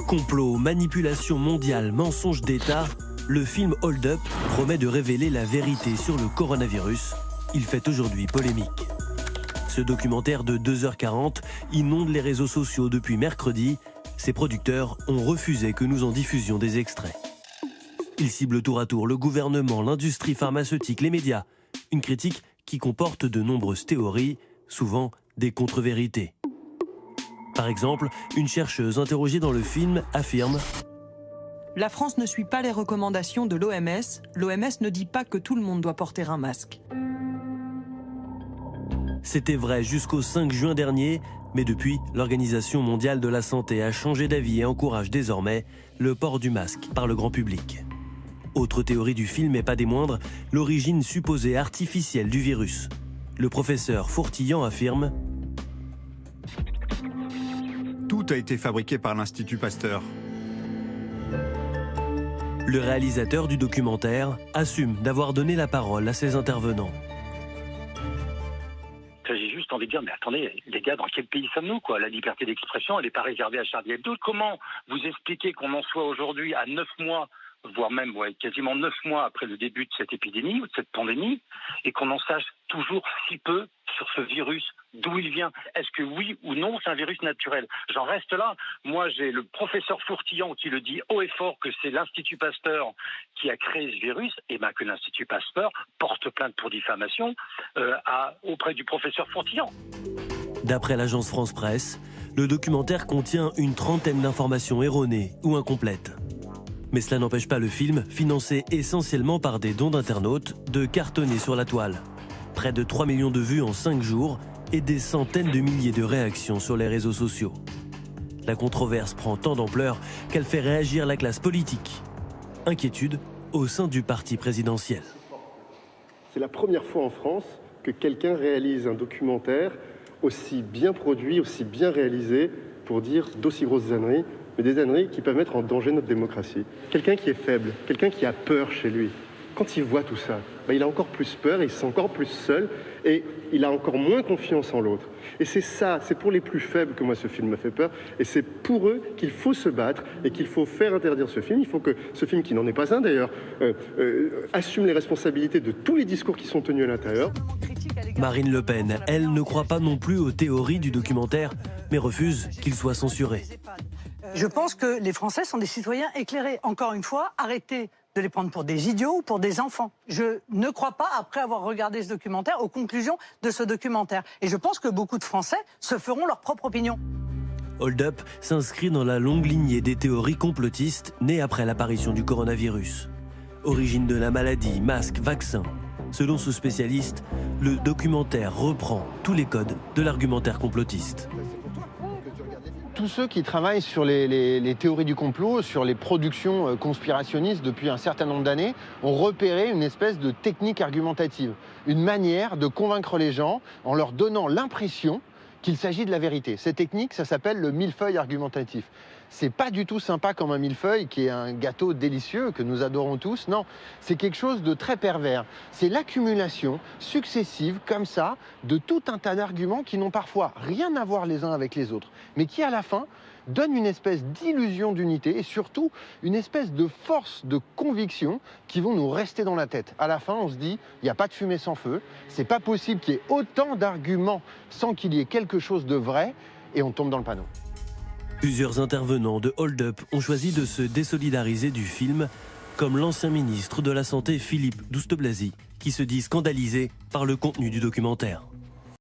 Complot, manipulation mondiale, mensonge d'État, le film Hold Up promet de révéler la vérité sur le coronavirus. Il fait aujourd'hui polémique. Ce documentaire de 2h40 inonde les réseaux sociaux depuis mercredi. Ses producteurs ont refusé que nous en diffusions des extraits. Il cible tour à tour le gouvernement, l'industrie pharmaceutique, les médias. Une critique qui comporte de nombreuses théories, souvent des contre-vérités. Par exemple, une chercheuse interrogée dans le film affirme « La France ne suit pas les recommandations de l'OMS. L'OMS ne dit pas que tout le monde doit porter un masque. » C'était vrai jusqu'au 5 juin dernier, mais depuis, l'Organisation mondiale de la santé a changé d'avis et encourage désormais le port du masque par le grand public. Autre théorie du film, et pas des moindres, l'origine supposée artificielle du virus. Le professeur Fourtillant affirme « Tout a été fabriqué par l'Institut Pasteur. » Le réalisateur du documentaire assume d'avoir donné la parole à ses intervenants. J'ai juste envie de dire, mais attendez, les gars, dans quel pays sommes-nous, quoi? La liberté d'expression, elle n'est pas réservée à Charlie Hebdo. Comment vous expliquez qu'on en soit aujourd'hui à 9 mois, voire même quasiment 9 mois après le début de cette épidémie ou de cette pandémie, et qu'on en sache toujours si peu sur ce virus, d'où il vient? Est-ce que oui ou non, c'est un virus naturel? J'en reste là. Moi, j'ai le professeur Fourtillant qui le dit haut et fort que c'est l'Institut Pasteur qui a créé ce virus, et bien que l'Institut Pasteur porte plainte pour diffamation auprès du professeur Fourtillant. D'après l'agence France Presse, le documentaire contient une trentaine d'informations erronées ou incomplètes. Mais cela n'empêche pas le film, financé essentiellement par des dons d'internautes, de cartonner sur la toile. Près de 3 millions de vues en 5 jours et des centaines de milliers de réactions sur les réseaux sociaux. La controverse prend tant d'ampleur qu'elle fait réagir la classe politique. Inquiétude au sein du parti présidentiel. C'est la première fois en France que quelqu'un réalise un documentaire aussi bien produit, aussi bien réalisé, pour dire d'aussi grosses âneries, mais des âneries qui peuvent mettre en danger notre démocratie. Quelqu'un qui est faible, quelqu'un qui a peur chez lui, quand il voit tout ça, il a encore plus peur, il se sent encore plus seul et il a encore moins confiance en l'autre. Et c'est ça, c'est pour les plus faibles que moi ce film m'a fait peur, et c'est pour eux qu'il faut se battre et qu'il faut faire interdire ce film. Il faut que ce film, qui n'en est pas un d'ailleurs, assume les responsabilités de tous les discours qui sont tenus à l'intérieur. Marine Le Pen, elle, ne croit pas non plus aux théories du documentaire, mais refuse qu'il soit censuré. Je pense que les Français sont des citoyens éclairés. Encore une fois, arrêtez de les prendre pour des idiots ou pour des enfants. Je ne crois pas, après avoir regardé ce documentaire, aux conclusions de ce documentaire. Et je pense que beaucoup de Français se feront leur propre opinion. Hold Up s'inscrit dans la longue lignée des théories complotistes nées après l'apparition du coronavirus. Origine de la maladie, masque, vaccin. Selon ce spécialiste, le documentaire reprend tous les codes de l'argumentaire complotiste. Tous ceux qui travaillent sur les théories du complot, sur les productions conspirationnistes depuis un certain nombre d'années, ont repéré une espèce de technique argumentative, une manière de convaincre les gens en leur donnant l'impression qu'il s'agit de la vérité. Cette technique, ça s'appelle le millefeuille argumentatif. C'est pas du tout sympa comme un millefeuille, qui est un gâteau délicieux que nous adorons tous. Non, c'est quelque chose de très pervers. C'est l'accumulation successive, comme ça, de tout un tas d'arguments qui n'ont parfois rien à voir les uns avec les autres, mais qui, à la fin, donnent une espèce d'illusion d'unité et surtout une espèce de force de conviction qui vont nous rester dans la tête. À la fin, on se dit, il n'y a pas de fumée sans feu, c'est pas possible qu'il y ait autant d'arguments sans qu'il y ait quelque chose de vrai, et on tombe dans le panneau. Plusieurs intervenants de Hold Up ont choisi de se désolidariser du film, comme l'ancien ministre de la Santé Philippe Douste-Blazy, qui se dit scandalisé par le contenu du documentaire.